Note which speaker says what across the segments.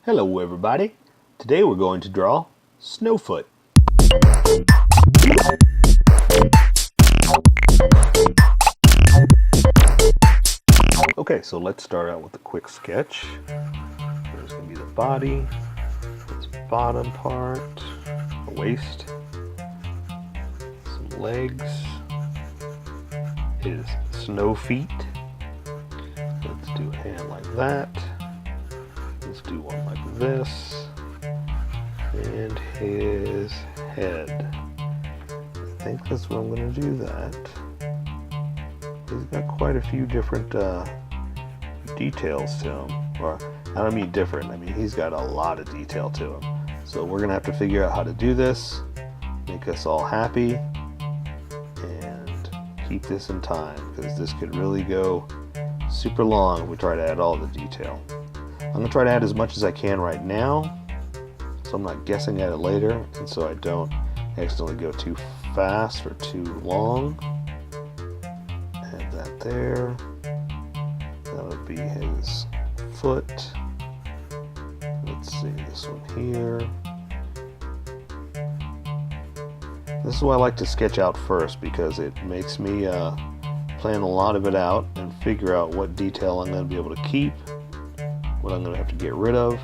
Speaker 1: Hello everybody, today we're going to draw Snowfoot. Okay, so let's start out with a quick sketch. There's going to be the body, its bottom part, the waist, some legs, his snow feet. Let's do a hand like that. Let's do one like this, and his head. I think that's what I'm going to do that. He's got quite a few different details to him. Or, I don't mean different, I mean he's got a lot of detail to him. So we're going to have to figure out how to do this, make us all happy, and keep this in time, because this could really go super long if we try to add all the detail. I'm going to try to add as much as I can right now, so I'm not guessing at it later, and so I don't accidentally go too fast or too long. Add that there. That would be his foot. Let's see, this one here. This is why I like to sketch out first, because it makes me plan a lot of it out and figure out what detail I'm going to be able to keep, what I'm going to have to get rid of.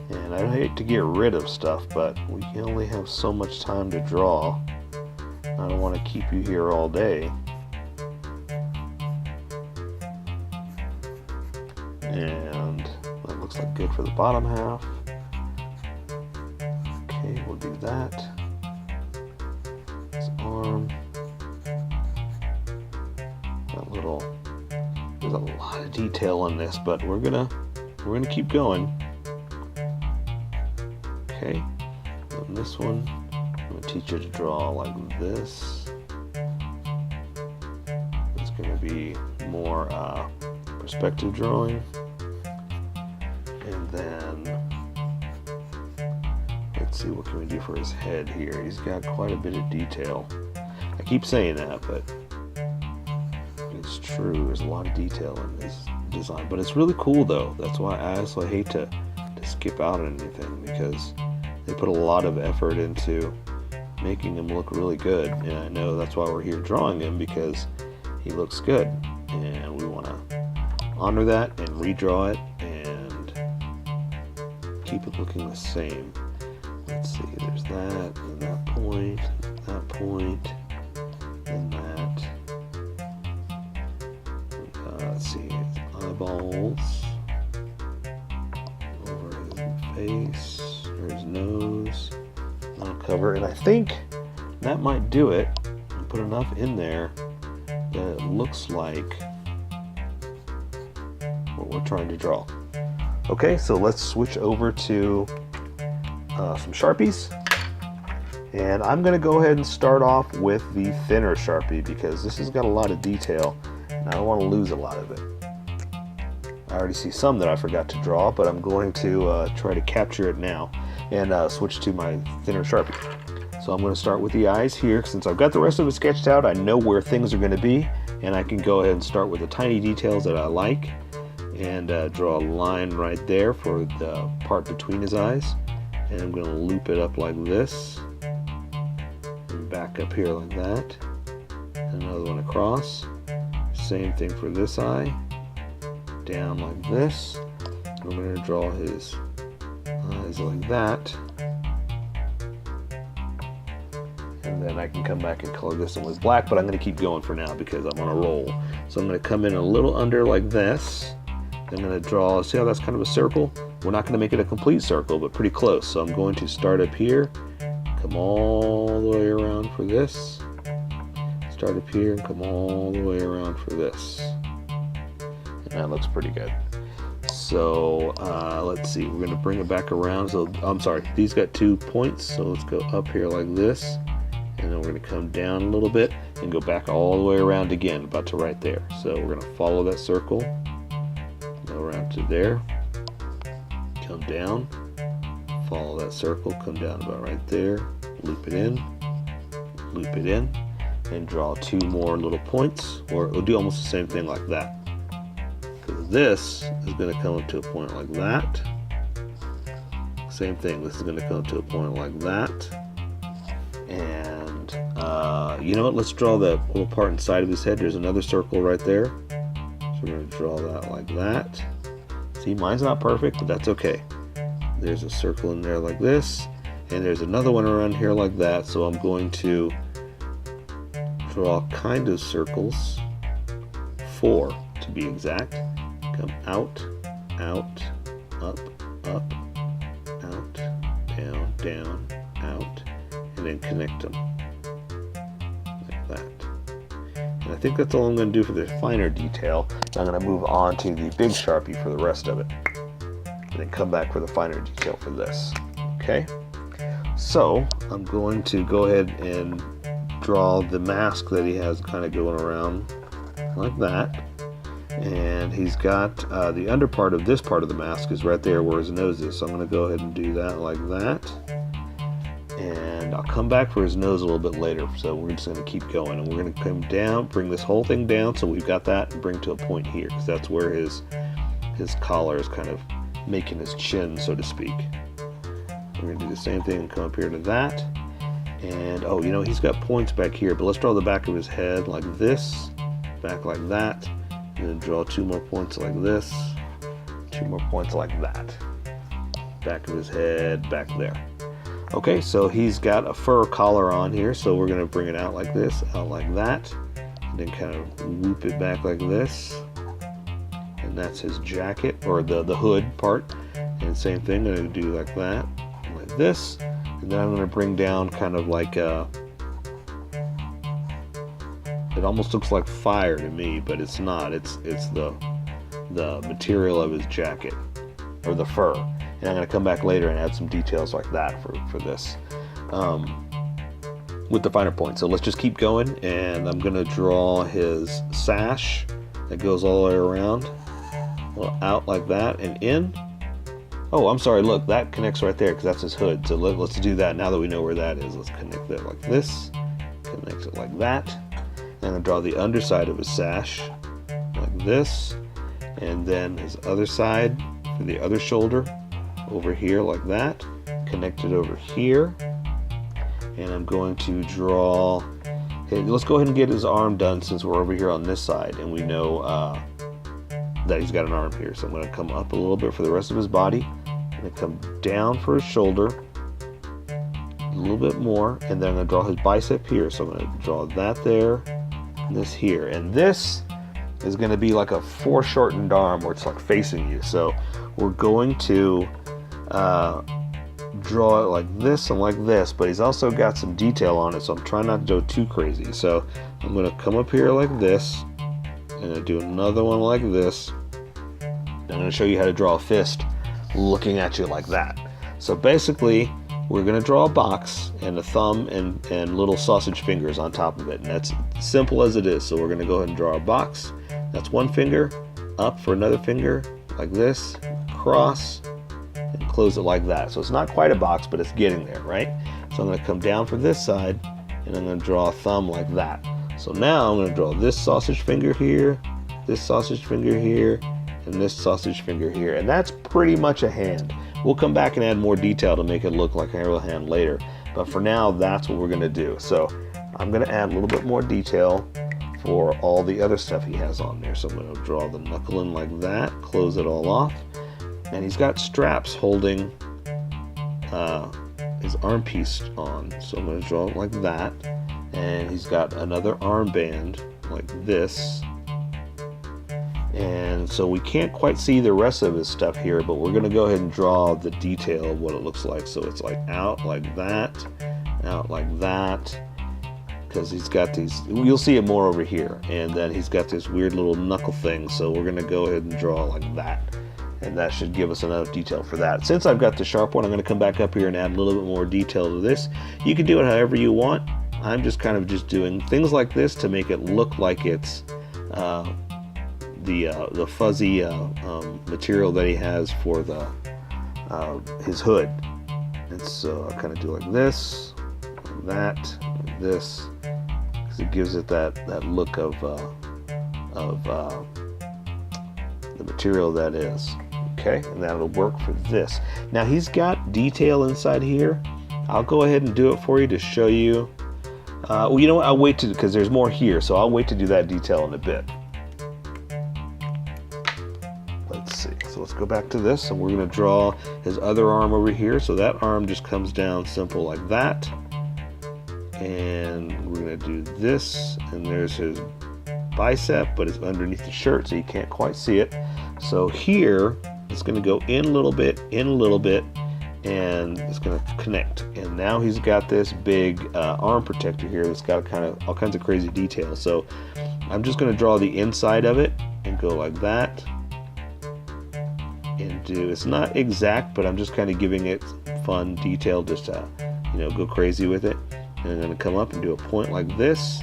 Speaker 1: And I hate to get rid of stuff, but we can only have so much time to draw. I don't want to keep you here all day. And that looks like good for the bottom half. Okay, we'll do that. His arm. That little, there's a lot of detail on this, but we're gonna keep going. Okay, and this one, I'm gonna teach you to draw like this. It's gonna be more perspective drawing. And then, let's see, what can we do for his head here? He's got quite a bit of detail. I keep saying that, but it's true. There's a lot of detail in this design, but it's really cool though. That's why I also hate to skip out on anything, because they put a lot of effort into making him look really good. And I know that's why we're here drawing him, because he looks good, and we want to honor that and redraw it and keep it looking the same. Let's see, there's that, and that point, and that. Let's see, his eyeballs, over his face, or his nose. I'll cover, and I think that might do it. And put enough in there that it looks like what we're trying to draw. Okay, so let's switch over to some Sharpies. And I'm going to go ahead and start off with the thinner Sharpie, because this has got a lot of detail and I don't want to lose a lot of it. I already see some that I forgot to draw, but I'm going to try to capture it now and switch to my thinner Sharpie. So I'm going to start with the eyes here. Since I've got the rest of it sketched out, I know where things are going to be, and I can go ahead and start with the tiny details that I like and draw a line right there for the part between his eyes. And I'm going to loop it up like this, and back up here like that, and another one across. Same thing for this eye, down like this. I'm going to draw his eyes like that, and then I can come back and color this one with black, but I'm going to keep going for now because I'm on a roll. So I'm going to come in a little under like this. I'm going to draw, see how that's kind of a circle? We're not going to make it a complete circle, but pretty close. So I'm going to start up here, come all the way around for this, start up here and come all the way around for this. And that looks pretty good. So let's see, we're going to bring it back around. So I'm sorry, these got 2 points, so let's go up here like this, and then we're going to come down a little bit and go back all the way around again, about to right there. So we're going to follow that circle, go around to there, come down, follow that circle, come down about right there, loop it in, and draw 2 more little points, or we'll do almost the same thing like that. Because this is going to come up to a point like that, same thing. This is going to come to a point like that. And you know what? Let's draw the little part inside of his head. There's another circle right there. So we're going to draw that like that. See, mine's not perfect, but that's okay. There's a circle in there like this. And there's another one around here like that. So I'm going to draw kind of circles. 4 to be exact. Come out, out, up, up, out, down, down, out, and then connect them like that. And I think that's all I'm going to do for the finer detail. I'm going to move on to the big Sharpie for the rest of it, and then come back for the finer detail for this. Okay, so I'm going to go ahead and draw the mask that he has kind of going around like that. And he's got the under part of this part of the mask is right there where his nose is. So I'm going to go ahead and do that like that. And I'll come back for his nose a little bit later. So we're just going to keep going. And we're going to come down, bring this whole thing down. So we've got that and bring to a point here. Because that's where his collar is kind of making his chin, so to speak. We're going to do the same thing and come up here to that. And, oh, you know, he's got points back here. But let's draw the back of his head like this. Back like that. And then draw 2 more points like this, 2 more points like that. Back of his head, back there. Okay, so he's got a fur collar on here, so we're going to bring it out like this, out like that, and then kind of loop it back like this. And that's his jacket, or the hood part. And same thing, I'm going to do like that, like this. And then I'm going to bring down kind of like a... It almost looks like fire to me, but it's not. It's the material of his jacket, or the fur. And I'm going to come back later and add some details like that for this with the finer points. So let's just keep going, and I'm going to draw his sash that goes all the way around, well, out like that and in. Oh, I'm sorry. Look, that connects right there because that's his hood. So let's do that now that we know where that is. Let's connect that like this. Connect it like that. I'm going to draw the underside of his sash like this, and then his other side for the other shoulder over here like that, connect it over here. And I'm going to draw, okay, let's go ahead and get his arm done since we're over here on this side and we know that he's got an arm here. So I'm going to come up a little bit for the rest of his body, and then come down for his shoulder a little bit more, and then I'm going to draw his bicep here. So I'm going to draw that there, this here, and this is going to be like a foreshortened arm where it's like facing you. So we're going to draw it like this and like this, but he's also got some detail on it, so I'm trying not to go too crazy. So I'm going to come up here like this, and do another one like this. I'm going to show you how to draw a fist looking at you like that. So basically we're going to draw a box and a thumb and little sausage fingers on top of it. And that's simple as it is. So we're going to go ahead and draw a box. That's one finger, up for another finger, like this, cross, and close it like that. So it's not quite a box, but it's getting there, right? So I'm going to come down for this side, and I'm going to draw a thumb like that. So now I'm going to draw this sausage finger here, this sausage finger here, and this sausage finger here. And that's pretty much a hand. We'll come back and add more detail to make it look like a real hand later. But for now, that's what we're going to do. So I'm going to add a little bit more detail for all the other stuff he has on there. So I'm going to draw the knuckle in like that, close it all off. And he's got straps holding his arm piece on. So I'm going to draw it like that. And he's got another armband like this. And so we can't quite see the rest of his stuff here, but we're going to go ahead and draw the detail of what it looks like. So it's like out like that, because he's got these, you'll see it more over here. And then he's got this weird little knuckle thing, so we're going to go ahead and draw like that. And that should give us enough detail for that. Since I've got the sharp one, I'm going to come back up here and add a little bit more detail to this. You can do it however you want. I'm just kind of just doing things like this to make it look like it's the fuzzy material that he has for the his hood. And so I kind of do like this, like that, like this, because it gives it that look of the material that is. Okay, and that'll work for this. Now he's got detail inside here. I'll go ahead and do it for you to show you. Well, you know what? I'll wait to, because there's more here, so I'll wait to do that detail in a bit. Let's see. So let's go back to this, and we're going to draw his other arm over here. So that arm just comes down simple like that. And we're going to do this, and there's his bicep, but it's underneath the shirt, so you can't quite see it. So here, it's going to go in a little bit, and it's going to connect. And now he's got this big arm protector here that's got kind of all kinds of crazy details. So I'm just going to draw the inside of it and go like that. And do, it's not exact, but I'm just kind of giving it fun detail just to, you know, go crazy with it. And I'm going to come up and do a point like this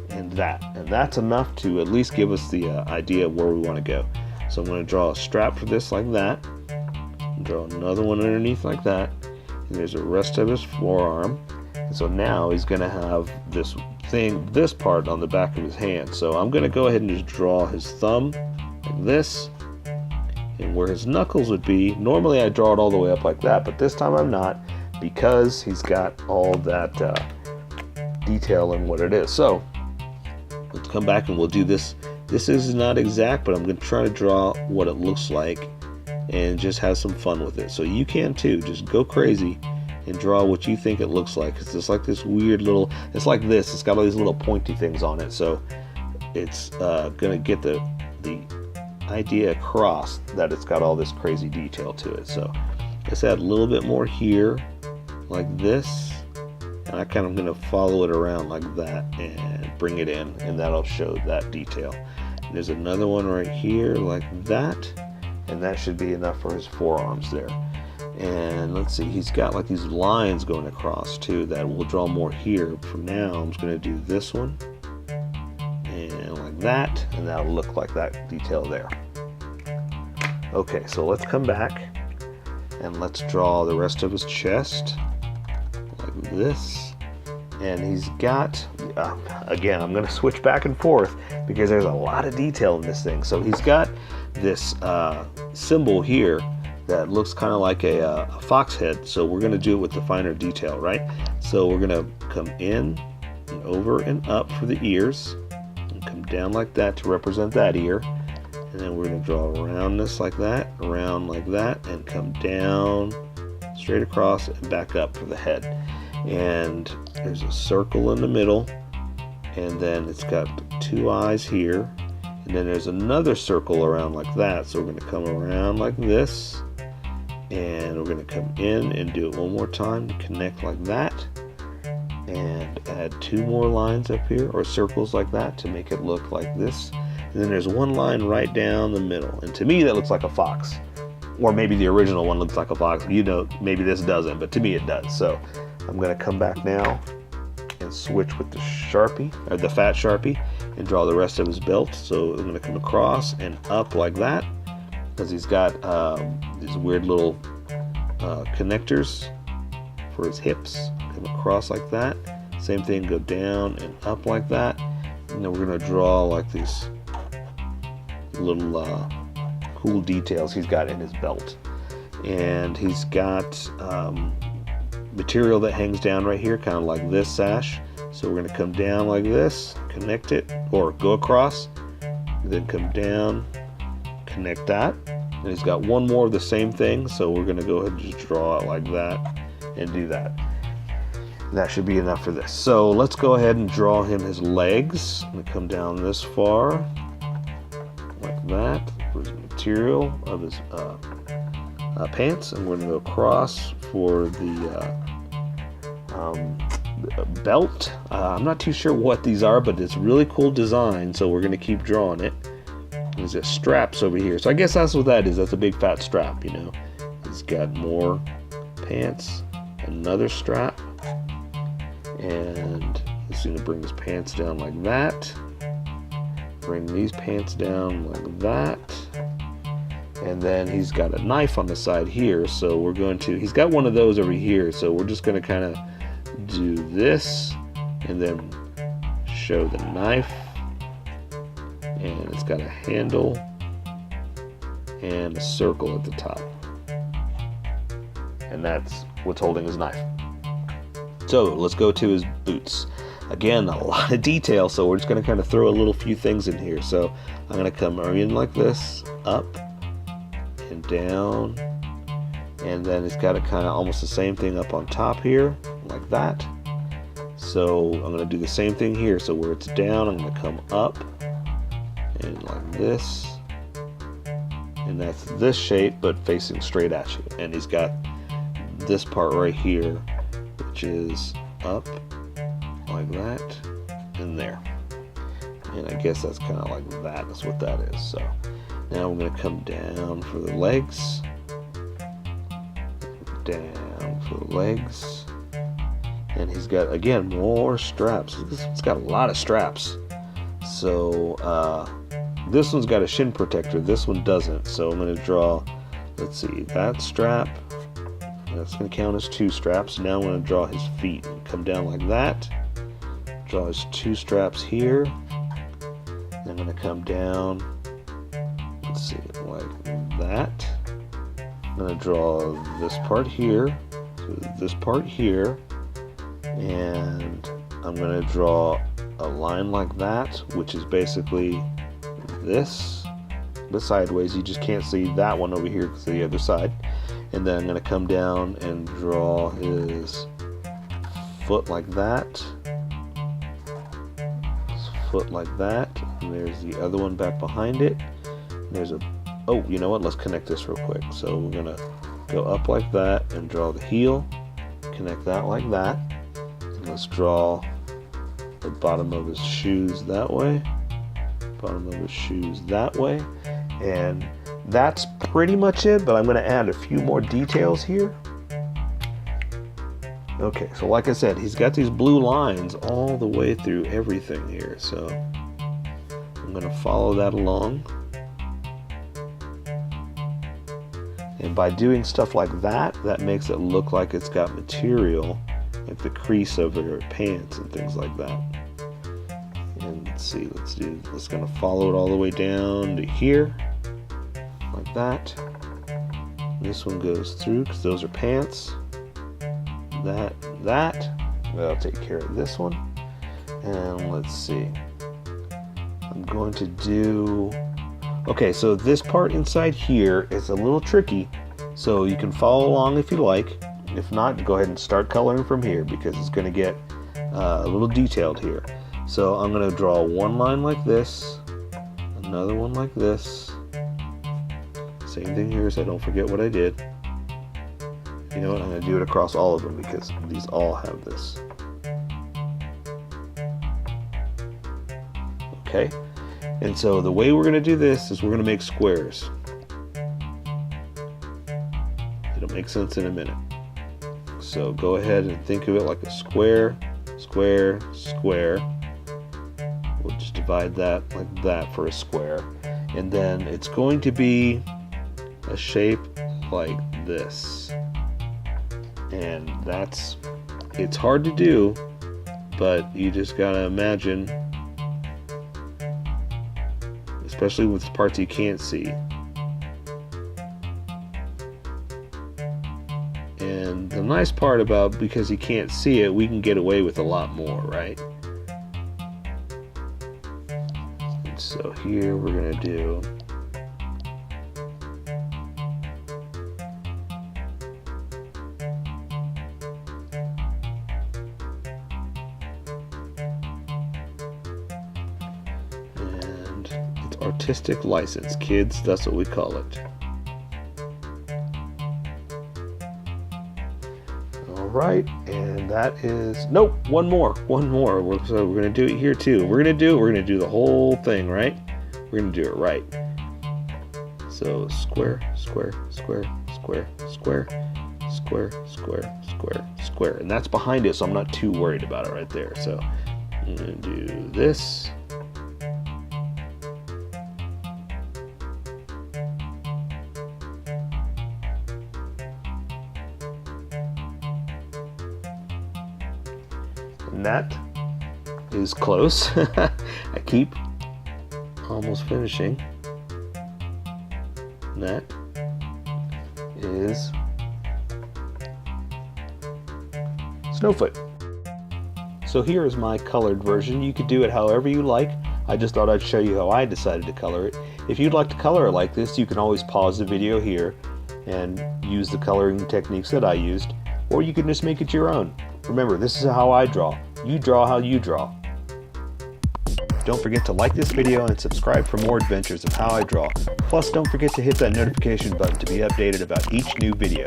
Speaker 1: and that. And that's enough to at least give us the idea of where we want to go. So I'm going to draw a strap for this like that. Draw another one underneath like that. And there's the rest of his forearm. And so now he's going to have this thing, this part on the back of his hand. So I'm going to go ahead and just draw his thumb like this. And where his knuckles would be, normally I draw it all the way up like that, but this time I'm not, because he's got all that detail in what it is. So let's come back and we'll do this. This is not exact, but I'm going to try to draw what it looks like and just have some fun with it. So you can too, just go crazy and draw what you think it looks like. It's just like this weird little, it's like this, it's got all these little pointy things on it. So it's going to get the idea across that it's got all this crazy detail to it. So let's add a little bit more here like this, and I kind of going to follow it around like that and bring it in, and that'll show that detail. And there's another one right here like that, and that should be enough for his forearms there. And let's see, he's got like these lines going across too that we'll draw more here. For now I'm just going to do this one and like that, and that'll look like that detail there. Okay, so let's come back and let's draw the rest of his chest like this. And he's got, again, I'm going to switch back and forth because there's a lot of detail in this thing. So he's got this symbol here that looks kind of like a fox head. So we're going to do it with the finer detail, right? So we're going to come in and over and up for the ears, and come down like that to represent that ear. And then we're going to draw around this like that, around like that, and come down straight across and back up for the head. And there's a circle in the middle, and then it's got two eyes here, and then there's another circle around like that. So we're going to come around like this, and we're going to come in and do it one more time to connect like that, and add two more lines up here, or circles like that, to make it look like this. And then there's one line right down the middle, and to me that looks like a fox, or maybe the original one looks like a fox. You know, maybe this doesn't, but to me it does. So I'm going to come back now and switch with the Sharpie, or the fat Sharpie, and draw the rest of his belt. So I'm going to come across and up like that, because he's got these weird little connectors for his hips. Come across like that. Same thing, go down and up like that. And then we're going to draw like these little cool details he's got in his belt. And he's got material that hangs down right here, kind of like this sash. So we're going to come down like this, connect it, or go across, then come down, connect that. And he's got one more of the same thing, so we're going to go ahead and just draw it like that and do that. That should be enough for this. So let's go ahead and draw him his legs. I'm going to come down this far like that for his material of his pants, and we're going to go across for the belt. I'm not too sure what these are, but it's a really cool design, so we're going to keep drawing it. There's just straps over here, so I guess that's what that is. That's a big fat strap, you know. He's got more pants, another strap, and he's going to bring his pants down like that, bring these pants down like that, and then he's got a knife on the side here, so we're going to, he's got one of those over here, so we're just going to kind of do this and then show the knife, and it's got a handle, and a circle at the top. And that's what's holding his knife. So let's go to his boots. Again, a lot of detail, so we're just going to kind of throw a little few things in here. So I'm going to come in like this, up and down, and then it's got a kind of almost the same thing up on top here, like that. So I'm going to do the same thing here. So where it's down, I'm going to come up and like this, and that's this shape but facing straight at you. And he's got this part right here, which is up like that and there. And I guess that's kind of like that. That's what that is. So now we're going to come down for the legs, down for the legs, and he's got, again, more straps. It's got a lot of straps. So this one's got a shin protector, this one doesn't. So I'm going to draw, let's see, that strap, that's going to count as 2 straps. Now I'm going to draw his feet. Come down like that, draw his 2 straps here. Then I'm going to come down, let's see, like that. I'm going to draw this part here, so this part here, and I'm going to draw a line like that, which is basically this, but sideways. You just can't see that one over here because of the other side. And then I'm going to come down and draw his foot like that, his foot like that, and there's the other one back behind it. And there's a, oh, you know what, let's connect this real quick. So we're going to go up like that and draw the heel, connect that like that, and let's draw the bottom of his shoes that way, bottom of his shoes that way, and that's pretty much it, but I'm going to add a few more details here. Okay, so like I said, he's got these blue lines all the way through everything here, so I'm going to follow that along. And by doing stuff like that, that makes it look like it's got material, like the crease of your pants and things like that. And let's see, let's gonna follow it all the way down to here, like that. This one goes through because those are pants. That. That'll take care of this one. And let's see. I'm going to do. Okay, so this part inside here is a little tricky, so you can follow along if you like. If not, go ahead and start coloring from here because it's going to get a little detailed here. So I'm going to draw one line like this, another one like this. Same thing here, so I don't forget what I did. You know what, I'm going to do it across all of them because these all have this. Okay. And so the way we're going to do this is we're going to make squares. It'll make sense in a minute. So go ahead and think of it like a square, square, square. We'll just divide that like that for a square. And then it's going to be a shape like this. And it's hard to do, but you just got to imagine, especially with parts you can't see. And the nice part about, because you can't see it, we can get away with a lot more, right? And so here we're going to do artistic license, kids, that's what we call it. All right, and that is, nope, one more. So we're going to do it here too. We're going to do the whole thing, right? We're going to do it right. So square, square, square, square, square, square, square, square, square. And that's behind it, so I'm not too worried about it right there. So I'm going to do this. And that is close. I keep almost finishing. and that is Snowfoot. So here is my colored version. You could do it however you like. I just thought I'd show you how I decided to color it. If you'd like to color it like this, you can always pause the video here and use the coloring techniques that I used, or you can just make it your own. Remember, this is how I draw. You draw how you draw. Don't forget to like this video and subscribe for more adventures of how I draw. Plus, don't forget to hit that notification button to be updated about each new video.